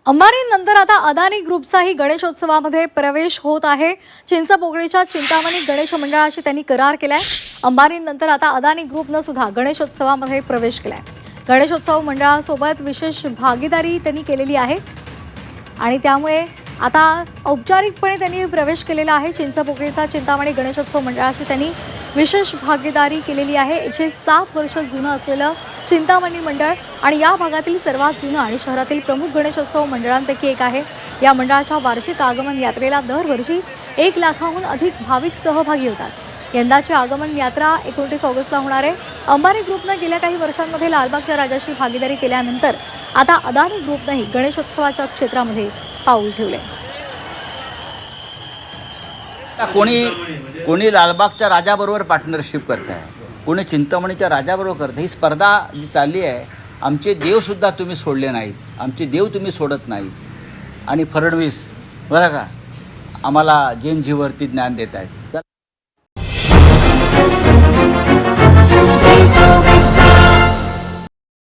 अंबानीनंतर आता अदानी ग्रुपचाही गणेशोत्सवामध्ये प्रवेश होत आहे। चिंचपोकळीच्या चिंतामणी गणेश मंडळाशी त्यांनी करार केलाय। अंबानीनंतर आता अदानी ग्रुपनं सुद्धा गणेशोत्सवामध्ये प्रवेश केलाय। गणेशोत्सव मंडळासोबत विशेष भागीदारी त्यांनी केलेली आहे आणि त्यामुळे आता औपचारिकपणे त्यांनी प्रवेश केलेला आहे। चिंचपोकळीचा चिंतामणी गणेशोत्सव मंडळाशी त्यांनी विशेष भागीदारी केलेली आहे। 107 वर्ष जुनं असलेलं चिंतामणी मंडळ आणि या भागातील सर्वात जुनं आणि शहरातील प्रमुख गणेशोत्सव मंडळांपैकी एक आहे। या मंडळाच्या वार्षिक आगमन यात्रेला दरवर्षी 1 लाखाहून अधिक भाविक सहभागी होतात। यंदाची आगमन यात्रा 29 ऑगस्टला होणार आहे। अंबानी ग्रुपनं गेल्या काही वर्षांमध्ये लालबागच्या राजाशी भागीदारी केल्यानंतर आता अदानी ग्रुपनंही गणेशोत्सवाच्या क्षेत्रामध्ये पाऊल ठेवले। कोणी लालबागच्या राजाबरोबर पार्टनरशिप करत आहे, कोणी चिंतामणीच्या राजाबरोबर करत आहे। ही स्पर्धा जी चालली आहे, आमचे देवसुद्धा तुम्ही सोडले नाहीत, आमचे देव तुम्ही सोडत नाहीत आणि फडणवीस बरं का आम्हाला जैन जीवरती ज्ञान देत आहेत।